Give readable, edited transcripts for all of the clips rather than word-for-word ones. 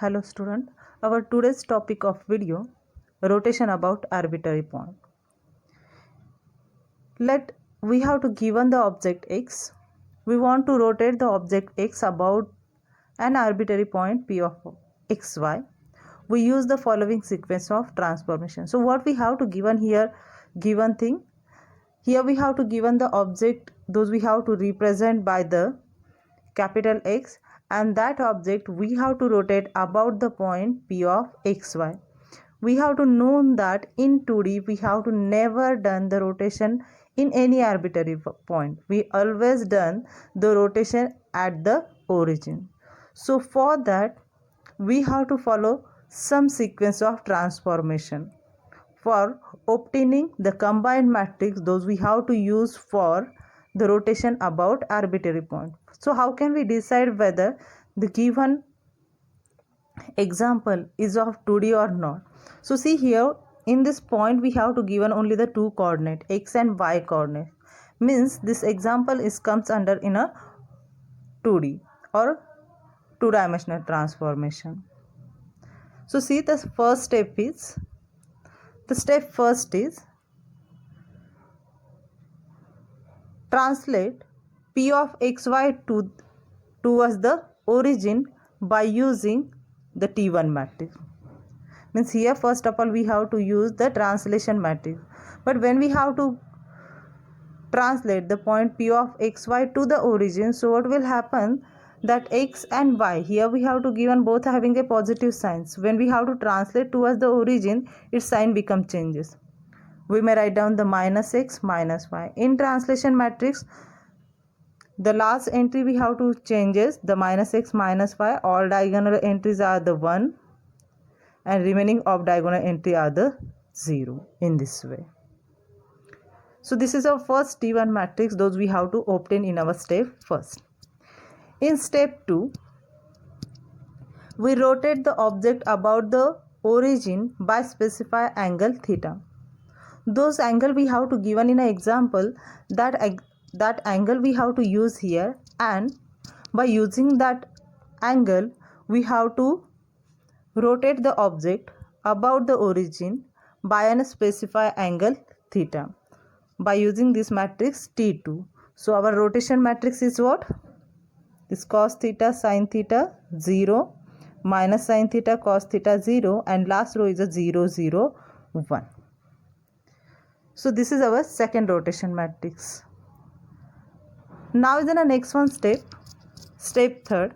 Hello student, our today's topic of video, rotation about arbitrary point. Let we have to given the object x. We want to rotate the object x about an arbitrary point p of xy. We use the following sequence of transformation. So what we have to given here, given thing, here we have to given the object, those we have to represent by the capital X, and that object we have to rotate about the point P of xy. We have to know that in 2D we have to never done the rotation in any arbitrary point. We always done the rotation at the origin. So for that we have to follow some sequence of transformation. For obtaining the combined matrix, those we have to use for the rotation about arbitrary point. So how can we decide whether the given example is of 2D or not? So see here, in this point we have to given only the two coordinate x and y coordinate, means this example is comes under in a 2D or two-dimensional transformation. So see, the first step is, first is translate P of xy towards the origin by using the T1 matrix. Means here first of all we have to use the translation matrix. But when we have to translate the point P of xy to the origin, so what will happen, that x and y, here we have to given both having a positive signs. When we have to translate towards the origin, its sign become changes. We may write down the minus x minus y. In translation matrix, the last entry we have to changes the minus x minus y. All diagonal entries are the 1 and remaining of diagonal entry are the 0 in this way. So this is our first T1 matrix, those we have to obtain in our step first. In step 2, we rotate the object about the origin by specify angle theta. Those angle we have to given in an example, that angle we have to use here, and by using that angle we have to rotate the object about the origin by an specify angle theta by using this matrix T2. So our rotation matrix is what? This cos theta sin theta 0 minus sin theta cos theta 0, and last row is a 0 0 1. So this is our second rotation matrix. Now is in the next one step third,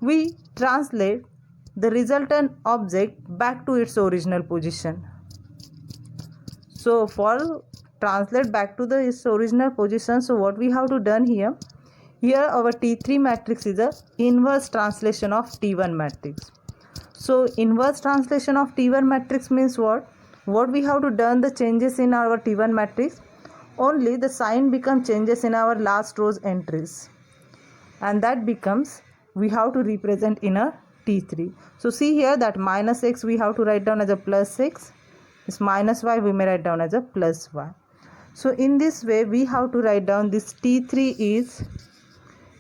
we translate the resultant object back to its original position. So for translate back to its original position, so what we have to done here, our T3 matrix is a inverse translation of T1 matrix. So inverse translation of T1 matrix means what? What we have to done the changes in our T1 matrix, only the sign become changes in our last rows entries, and that becomes we have to represent in a T3. So see here that minus x we have to write down as a plus x, this minus y we may write down as a plus y. So in this way we have to write down this T3 is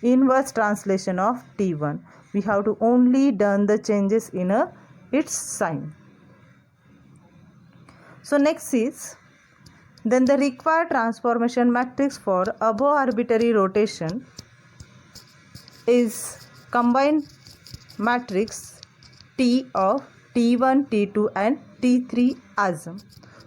inverse translation of T1. We have to only done the changes in its sign. So next is then the required transformation matrix for above arbitrary rotation is combined matrix T of T1, T2 and T3 as a.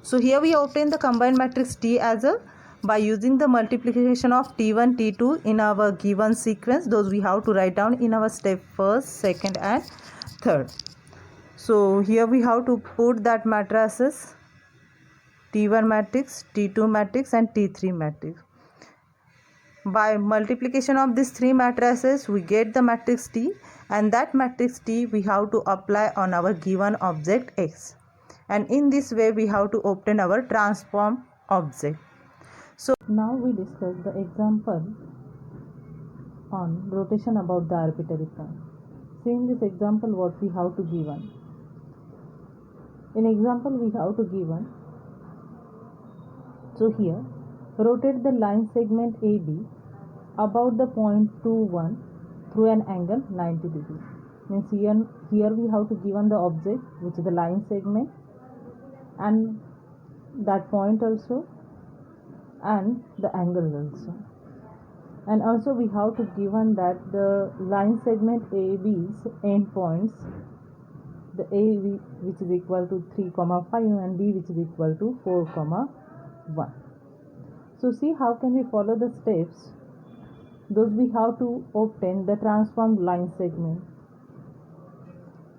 So here we obtain the combined matrix T as a by using the multiplication of T1, T2 in our given sequence. Those we have to write down in our step first, second and third. So here we have to put that matrices T1 matrix, T2 matrix and T3 matrix. By multiplication of these three matrices we get the matrix T, and that matrix T we have to apply on our given object X, and in this way we have to obtain our transform object. So now we discuss the example on rotation about the arbitrary point. See in this example what we have to given. In example we have to given, so here rotate the line segment AB about the point 2, 1 through an angle 90 degrees. Means here we have to given the object, which is the line segment, and that point also, and the angle also. And also we have to given that the line segment AB's endpoints, the A which is equal to 3,5 and B which is equal to 4,1. So see how can we follow the steps. Those we have to obtain the transformed line segment.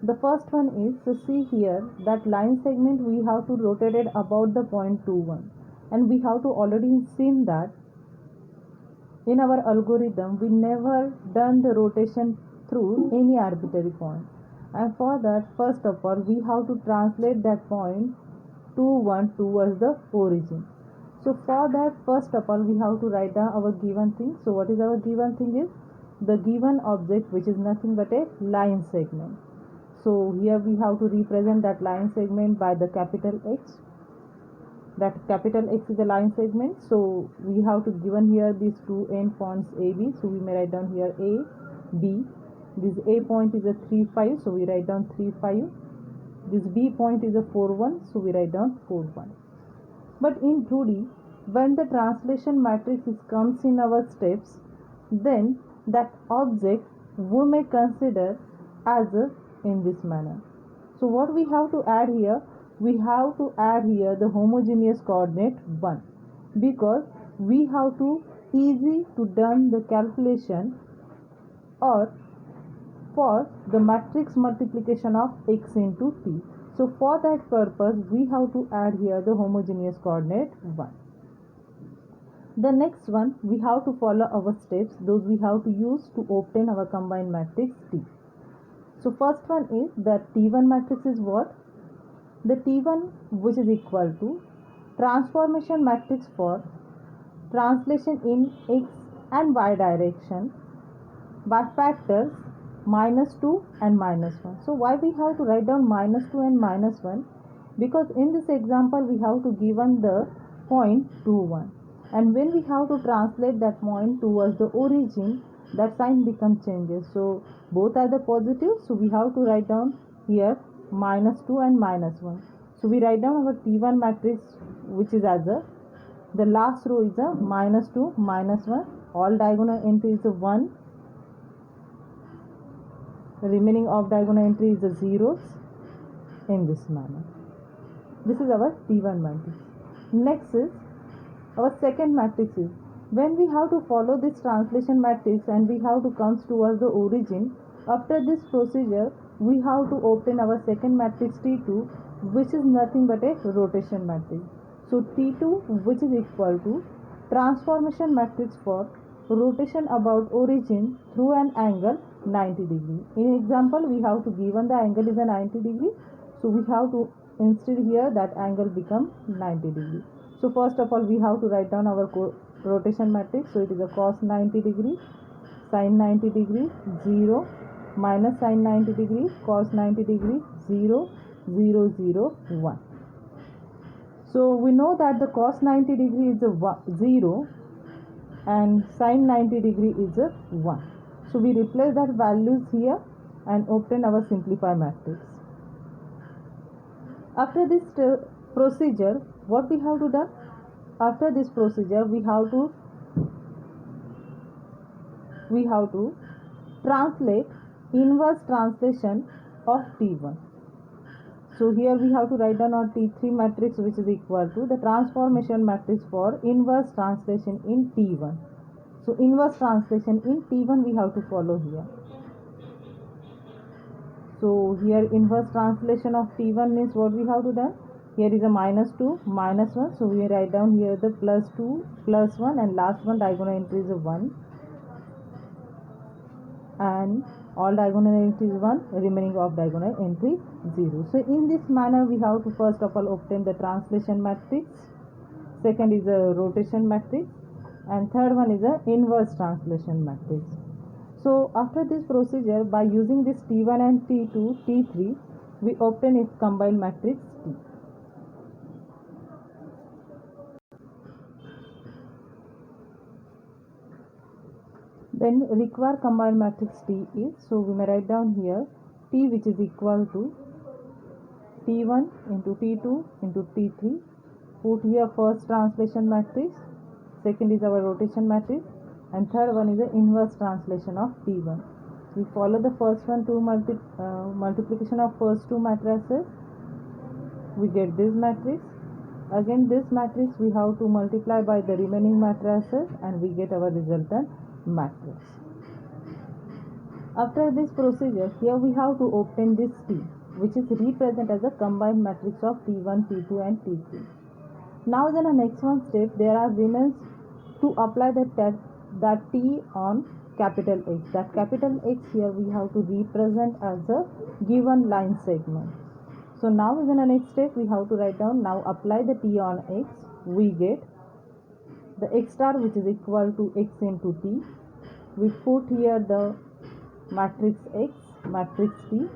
The first one is, so see here that line segment we have to rotate it about the point 2,1, and we have to already seen that in our algorithm we never done the rotation through any arbitrary point, and for that first of all we have to translate that point 2,1 towards the origin. So for that first of all we have to write down our given thing. So what is our given thing is the given object, which is nothing but a line segment. So here we have to represent that line segment by the capital X. That capital X is a line segment. So we have to given here these two endpoints AB. So we may write down here A, B. This A point is a 3,5. So we write down 3,5. This B point is a 4,1. So we write down 4,1. But in 2D, when the translation matrix comes in our steps, then that object we may consider as in this manner. So what we have to add here? We have to add here the homogeneous coordinate 1, because we have to easy to done the calculation or for the matrix multiplication of x into t. So for that purpose we have to add here the homogeneous coordinate 1. The next one we have to follow our steps. Those we have to use to obtain our combined matrix T. So first one is that T1 matrix is what? The T1 which is equal to transformation matrix for translation in x and y direction by factors -2 and -1. So why we have to write down -2 and -1? Because in this example we have to given the point 2,1, and when we have to translate that point towards the origin, that sign become changes. So both are the positive, so we have to write down here -2 and -1. So we write down our T1 matrix, which is as the last row is a -2 -1, all diagonal entry is a 1, the remaining of diagonal entry is the zeros, in this manner. This is our T1 matrix. Next is our second matrix is when we have to follow this translation matrix and we have to come towards the origin. After this procedure we have to obtain our second matrix T2, which is nothing but a rotation matrix. So T2 which is equal to transformation matrix for rotation about origin through an angle 90 degree. In example we have to given the angle is a 90 degree, so we have to instead here that angle become 90 degree. So first of all we have to write down our rotation matrix. So it is a cos 90 degree, sin 90 degree, 0, minus sin 90 degree, cos 90 degree, 0, 0, 0, 1. So we know that the cos 90 degree is a 0 and sin 90 degree is a 1. So we replace that values here and obtain our simplified matrix. After this procedure, what we have to do? After this procedure we have to translate inverse translation of T1. So here we have to write down our T3 matrix, which is equal to the transformation matrix for inverse translation in T1. So inverse translation in T1 we have to follow here. So here inverse translation of T1 means what we have to do? Here is a -2 -1, so we write down here the +2 +1 and last one diagonal entry is a 1 and all diagonal entry is 1, remaining of diagonal entry 0. So in this manner we have to first of all obtain the translation matrix, second is a rotation matrix, and third one is a inverse translation matrix. So after this procedure, by using this T1 and T2 T3 we obtain a combined matrix T. Then required combined matrix T is, so we may write down here T, which is equal to T1 into T2 into T3. Put here first translation matrix, second is our rotation matrix, and third one is the inverse translation of T1. We follow the first one to multiplication of first two matrices, we get this matrix. Again this matrix we have to multiply by the remaining matrices and we get our resultant matrix. After this procedure, here we have to obtain this T, which is represented as a combined matrix of T1, T2 and T3. Now then the next one step, there are remains to apply that T on capital X. That capital X here we have to represent as a given line segment. So now in the next step we have to write down, now apply the T on X, we get the X star, which is equal to X into T. We put here the matrix X, matrix T,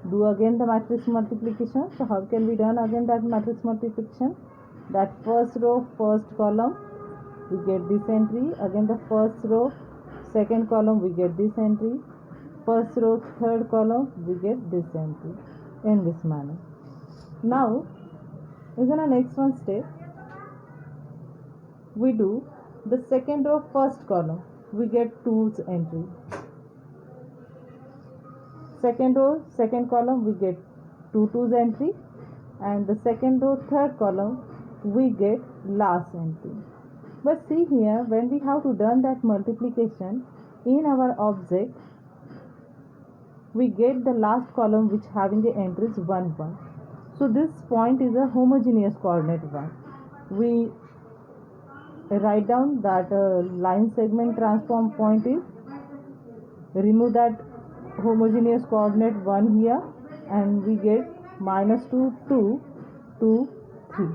do again the matrix multiplication. So how can we done again that matrix multiplication? That first row, first column, we get this entry. Again the first row, second column, we get this entry. First row, third column, we get this entry in this manner. Now, is in the next one step, we do the second row, first column, we get 2's entry. Second row, second column, we get 2's entry, and the second row, third column, we get last entry. But see here, when we have to done that multiplication in our object, we get the last column which having the entries 1 1. So this point is a homogeneous coordinate 1. We write down that line segment transform point is, remove that homogeneous coordinate 1 here and we get -2 2 2 3.